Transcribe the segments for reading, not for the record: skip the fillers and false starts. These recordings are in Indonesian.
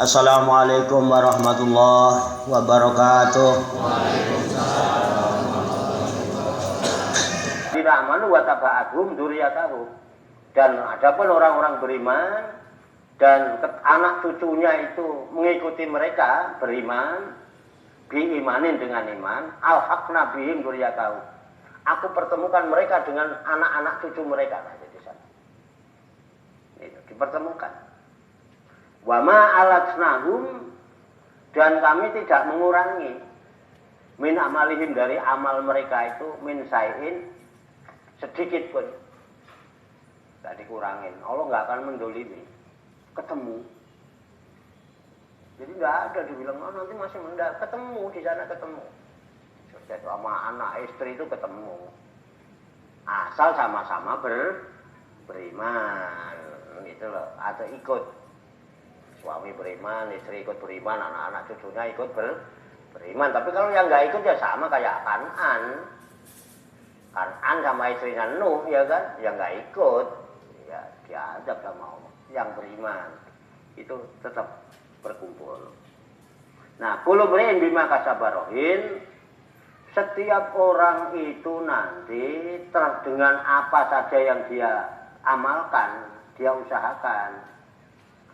Assalamualaikum warahmatullahi wabarakatuh. Tidak amanu wa taba'ahum dzurriyyatahum. Dan adapun orang-orang beriman dan anak cucunya itu mengikuti mereka beriman, biimanin dengan iman, alhaqna bihim dzurriyyatahum. Aku pertemukan mereka dengan anak-anak cucu mereka nanti di sana. Itu dipertemukan. Wa ma alatsnahum, dan kami tidak mengurangi min amalihim, dari amal mereka itu min sayin, sedikit pun tidak dikurangin. Allah nggak akan mendolimi. Ketemu. Jadi nggak ada dibilang nanti masih mendak. Ketemu di sana, ketemu. Sudah sama anak istri itu ketemu. Asal sama-sama beriman, gitu loh. Atau ikut. Suami beriman, istri ikut beriman, anak-anak cucunya ikut beriman. Tapi kalau yang nggak ikut ya sama kayak Kan'an. Kan'an sama istrinya Nuh, ya kan, yang nggak ikut, ya diadab sama Allah. Yang beriman itu tetap berkumpul. Nah, kullu mri'in bima kasaba rahin, setiap orang itu nanti dengan apa saja yang dia amalkan, dia usahakan.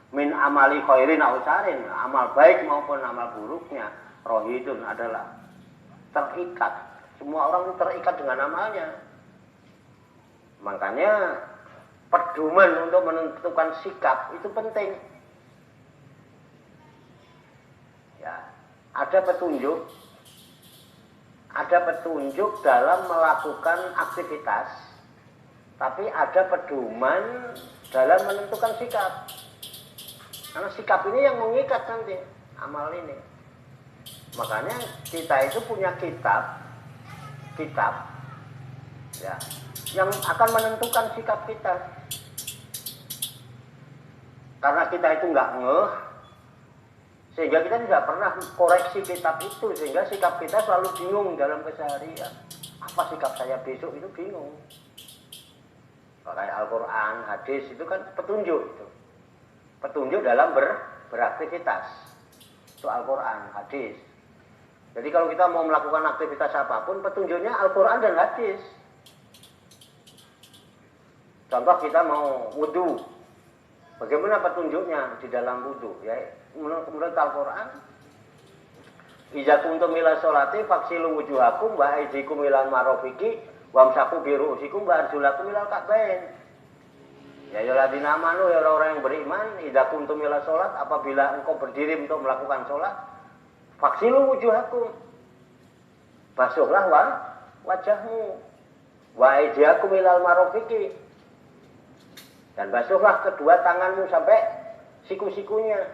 Min amali khairin aw syarin, amal baik maupun amal buruknya, rohidun adalah terikat. Semua orang itu terikat dengan amalnya. Makanya pedoman untuk menentukan sikap itu penting. Ya, ada petunjuk dalam melakukan aktivitas, tapi ada pedoman dalam menentukan sikap. Karena sikap ini yang mengikat nanti amal ini. Makanya kita itu punya kitab ya, yang akan menentukan sikap kita. Karena kita itu nggak ngeh, sehingga kita tidak pernah koreksi kitab itu, sehingga sikap kita selalu bingung dalam keseharian. Apa sikap saya besok itu bingung. Kayak Al-Quran, hadis itu kan petunjuk itu. Petunjuk dalam beraktivitas. Itu Al-Quran, hadis. Jadi kalau kita mau melakukan aktivitas apapun, petunjuknya Al-Quran dan hadis. Contoh kita mau wudu, bagaimana petunjuknya di dalam wudu? Ya, menurut Al-Quran, Iza kuntum ila sholati faksilu wujuhakum wa aydikum ilal marafiqi wamsaku biru'usikum wa arjulakum ilal ka'bain. Ya yaladina amanu, ya orang-orang yang beriman, idza kuntum ila sholat, apabila engkau berdiri untuk melakukan sholat, faksilu wujuhakum, basuhlah wajahmu, wa aydiakum ilal marafiqi, dan basuhlah kedua tanganmu sampai siku-sikunya,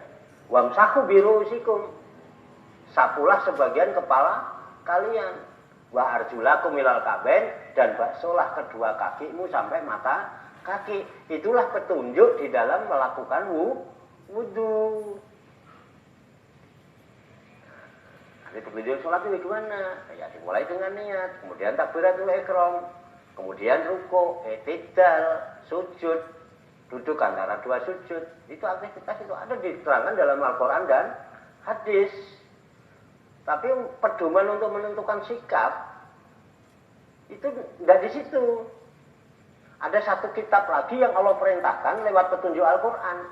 wamsahu biru'usikum, sapulah sebagian kepala kalian, wa arjulakum ilal ka'bain, dan basuhlah kedua kakimu sampai mata kaki. Itulah petunjuk di dalam melakukan wudu. Nanti petunjuk sholat itu gimana? Ya dimulai dengan niat, kemudian takbiratul ihram, kemudian ruku, i'tidal, sujud, duduk antara dua sujud. Itu aktivitas itu ada diterangkan dalam Al-Quran dan hadis. Tapi pedoman untuk menentukan sikap itu tidak di situ. Ada satu kitab lagi yang Allah perintahkan lewat petunjuk Al-Quran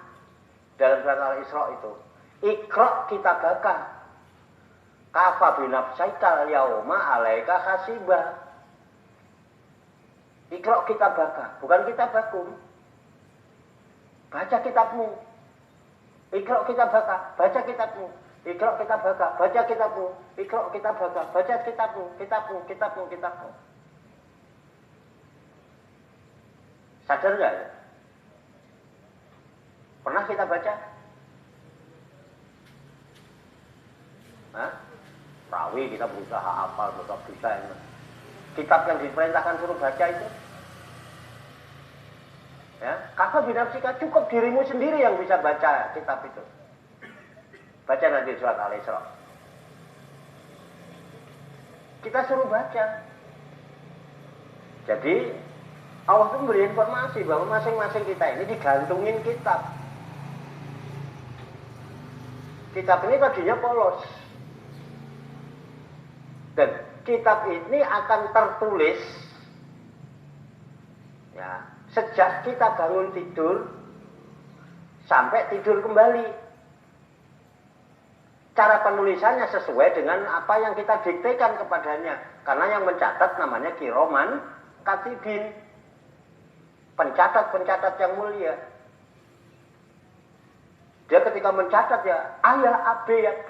dalam surat Al-Isra itu. Iqra kitabaka kafa binafsaika yauma alaika hasiba. Iqra kitabaka, bukan kitabakum. Baca kitabmu. Iqra kitabaka, baca kitabmu. Iqra kitabaka, baca kitabmu. Iqra kitabaka, baca kitabmu. Sadar nggak ya? Pernah kita baca? Rawi kita berusaha hafal, berusaha bisa. Kitab yang diperintahkan suruh baca itu, ya, kafa binafsika, cukup dirimu sendiri yang bisa baca kitab itu. Baca nanti surat Al-Isra. Kita suruh baca. Jadi Allah itu memberi informasi bahwa masing-masing kita ini digantungin kitab. Kitab ini tadinya polos. Dan kitab ini akan tertulis ya, sejak kita bangun tidur sampai tidur kembali. Cara penulisannya sesuai dengan apa yang kita diktekan kepadanya. Karena yang mencatat namanya kiroman katibin. Pencatat-pencatat yang mulia. Dia ketika mencatat ya, A ya A, B ya B.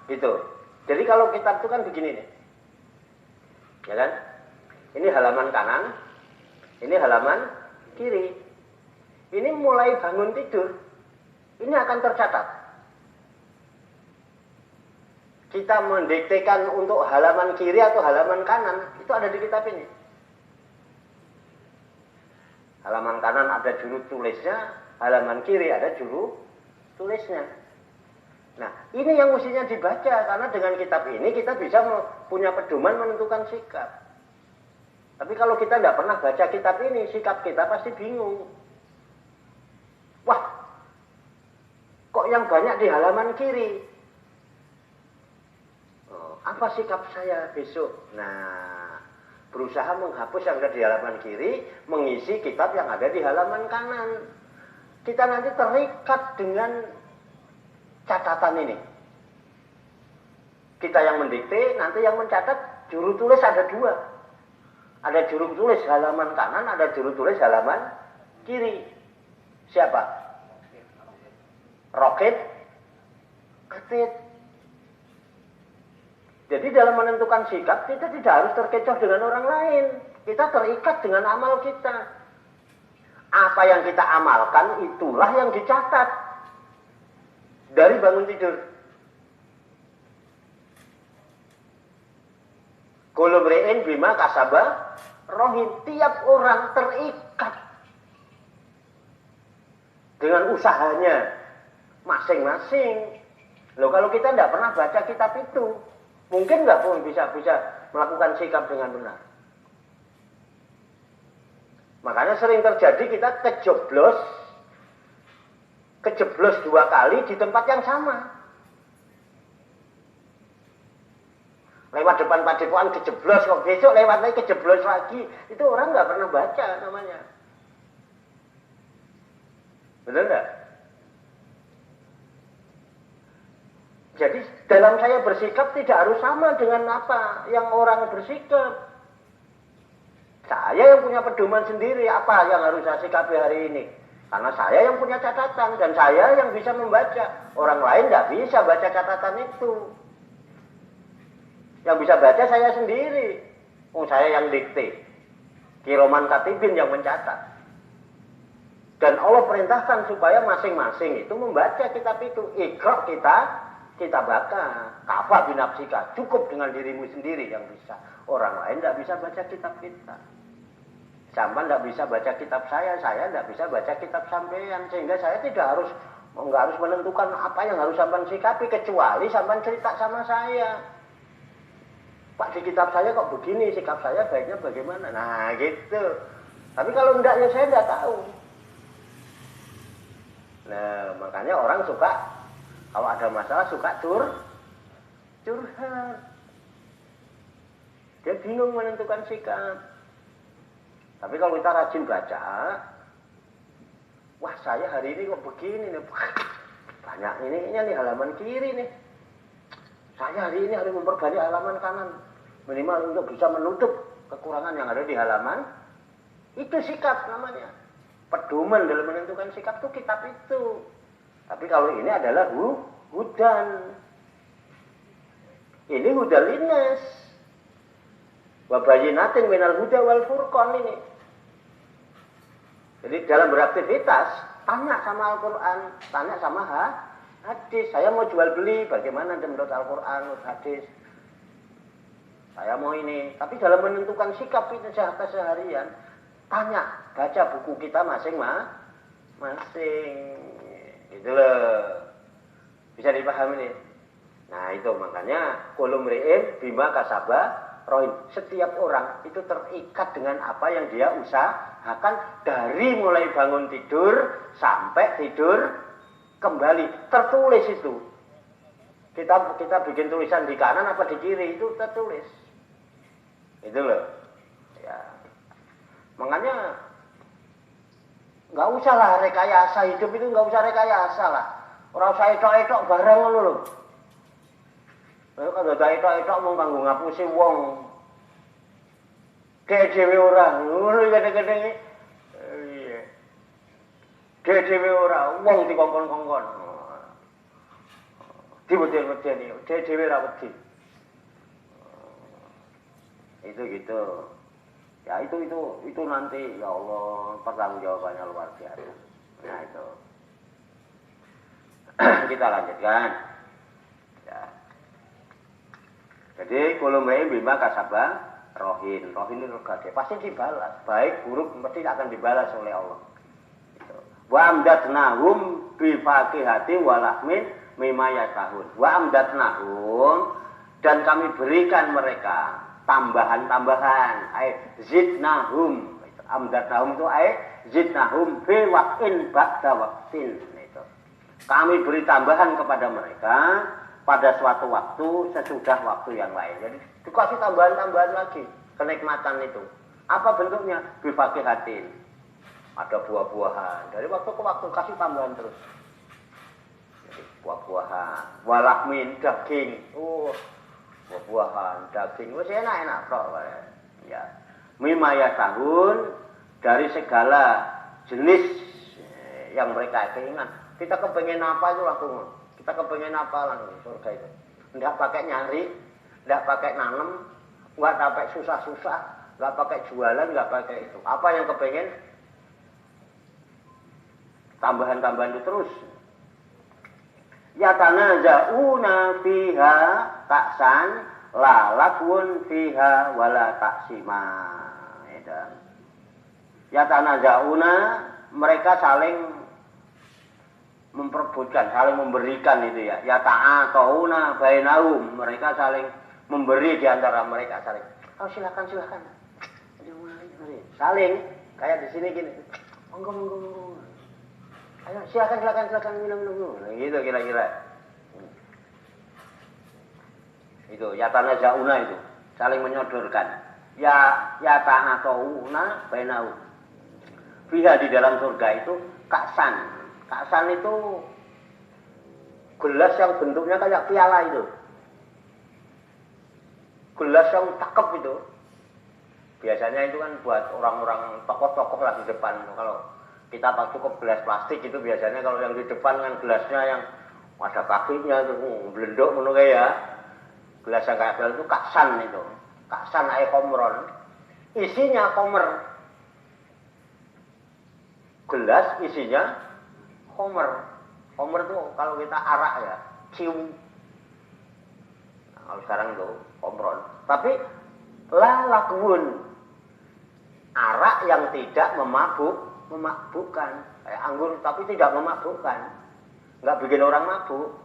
Gitu. Jadi kalau kitab itu kan begini nih. Ya kan? Ini halaman kanan, ini halaman kiri. Ini mulai bangun tidur, ini akan tercatat. Kita mendiktekan untuk halaman kiri atau halaman kanan, itu ada di kitab ini. Halaman kanan ada juru tulisnya, halaman kiri ada juru tulisnya. Nah, ini yang mestinya dibaca, karena dengan kitab ini kita bisa punya pedoman menentukan sikap. Tapi kalau kita tidak pernah baca kitab ini, sikap kita pasti bingung. Wah, kok yang banyak di halaman kiri? Oh, apa sikap saya besok? Nah, berusaha menghapus yang ada di halaman kiri, mengisi kitab yang ada di halaman kanan. Kita nanti terikat dengan catatan ini. Kita yang mendikte, nanti yang mencatat, juru tulis ada dua. Ada juru tulis halaman kanan, ada juru tulis halaman kiri. Siapa? Roket, Atid. Jadi dalam menentukan sikap, kita tidak harus terkecoh dengan orang lain. Kita terikat dengan amal kita. Apa yang kita amalkan, itulah yang dicatat. Dari bangun tidur. Kullu mri'in bima kasaba rohin. Tiap orang terikat dengan usahanya masing-masing. Loh, kalau kita tidak pernah baca kitab itu, mungkin nggak pun bisa melakukan sikap dengan benar. Makanya sering terjadi kita kejeblos 2 kali di tempat yang sama. Lewat depan padepokan kejeblos, kok besok lewat lagi kejeblos lagi. Itu orang nggak pernah baca namanya. Benar nggak? Jadi dalam saya bersikap tidak harus sama dengan apa yang orang bersikap. Saya yang punya pedoman sendiri apa yang harus saya sikapi hari ini. Karena saya yang punya catatan dan saya yang bisa membaca. Orang lain nggak bisa baca catatan itu. Yang bisa baca saya sendiri. Saya yang dikte. Kiroman katibin yang mencatat. Dan Allah perintahkan supaya masing-masing itu membaca kitab itu. Iqra kita baca. Kafa binafsika. Cukup dengan dirimu sendiri yang bisa. Orang lain tidak bisa baca kitab kita. Sampai tidak bisa baca kitab saya tidak bisa baca kitab sampean. Sehingga saya nggak harus menentukan apa yang harus sampean sikapi. Kecuali sampean cerita sama saya. Pak, di kitab saya kok begini, sikap saya baiknya bagaimana? Nah gitu. Tapi kalau enggak ya saya enggak tahu. Nah makanya orang suka, kalau ada masalah suka curhat. Dia bingung menentukan sikap. Tapi kalau kita rajin baca, wah saya hari ini kok begini nih. Banyak ininya nih halaman kiri nih. Saya hari ini harus memperbanyak halaman kanan. Minimal untuk bisa menutup kekurangan yang ada di halaman. Itu sikap namanya. Pedoman dalam menentukan sikap itu kitab itu. Tapi kalau ini adalah hudan. Ini hudalinas. Wabayinatin minal huda wal furqan ini. Jadi dalam beraktivitas, tanya sama Al-Quran, tanya sama hadis. Saya mau jual beli, bagaimana menurut Al-Quran, menurut hadis. Saya mau ini. Tapi dalam menentukan sikap itu seharian, tanya, baca buku kita masing-masing. Gitu loh. Bisa dipahami nih. Nah itu makanya kullu mri'in bima kasaba rohin. Setiap orang itu terikat dengan apa yang dia usahakan dari mulai bangun tidur sampai tidur kembali, tertulis itu. Kita bikin tulisan di kanan apa di kiri itu tertulis. Itu loh. Ya. Makanya nggak usah lah rekayasa hidup itu, nggak usah rekayasa lah. Orang usah etok-etok bareng ngono lho. Kalau etok-etok mau kanggo ngapusi wong. Kayak dhewe ora, ngono kadang-kadang iki. Iya. Kayak dhewe ora, wong dikongkon-kongkon. Diweden-wedeni, dhewe ra wedi. Itu gitu. Ya itu nanti ya Allah pertanggungjawabannya luar biasa. Nah itu. Kita lanjutkan. Ya. Jadi kulumai bima kasaba rohin itu gede. Pasti dibalas. Baik buruk mesti akan dibalas oleh Allah. Gitu. Wa amdatnahum bi faqihati walahmin mimma yasahun. Wa amdatnahum dan kami berikan mereka tambahan-tambahan, zidnahum. Amdatnahum itu zidnahum fi waqtin ba'da waqtin. Itu. Kami beri tambahan kepada mereka pada suatu waktu sesudah waktu yang lain. Jadi dikasih tambahan-tambahan lagi kenikmatan itu. Apa bentuknya? Bi faqihatin. Ada buah-buahan. Dari waktu ke waktu kasih tambahan terus. Jadi buah-buahan, walahmin, daging. Buah-buahan, daging, wis enak-enak kok. Ya. Mimma yasahun dari segala jenis yang mereka keinginan. Kita kepengen apa itu langsung. Kita kepengen apa langsung surga itu. Enggak pakai nyari, enggak pakai nanam, enggak pakai susah-susah, enggak pakai jualan, enggak pakai itu. Apa yang kepengen? Tambahan-tambahan itu terus. Yatanaza'una fiha taksan la lakwun fiha wala taksima. Yatanaza'una mereka saling memperebutkan, saling memberikan itu ya. Yata'atuna bainahum mereka saling memberi di antara mereka saling. Oh silakan. Saling kayak di sini gini. Monggo. Ayo silakan minum. Gitu kira-kira. Itu yatanaza'una itu, saling menyodorkan. Ya ta'atuna bainahum. Fiha di dalam surga itu kaksan. Kaksan itu gelas yang bentuknya kayak piala itu. Gelas yang cakep itu. Biasanya itu kan buat orang-orang tokoh-tokoh lah di depan. Kalau kita cukup gelas plastik itu biasanya kalau yang di depan kan gelasnya yang ada kakinya itu blendok ngono ya. Gelas yang kayak itu kaksan itu. Kaksan khomron. Isinya khomer. Gelas isinya khomer. Khomer itu kalau kita arak ya, cium. Nah, kalau sekarang itu khomron. Tapi lakwun. Arak yang tidak memabukkan. Kayak anggur tapi tidak memabukkan. Enggak bikin orang mabuk.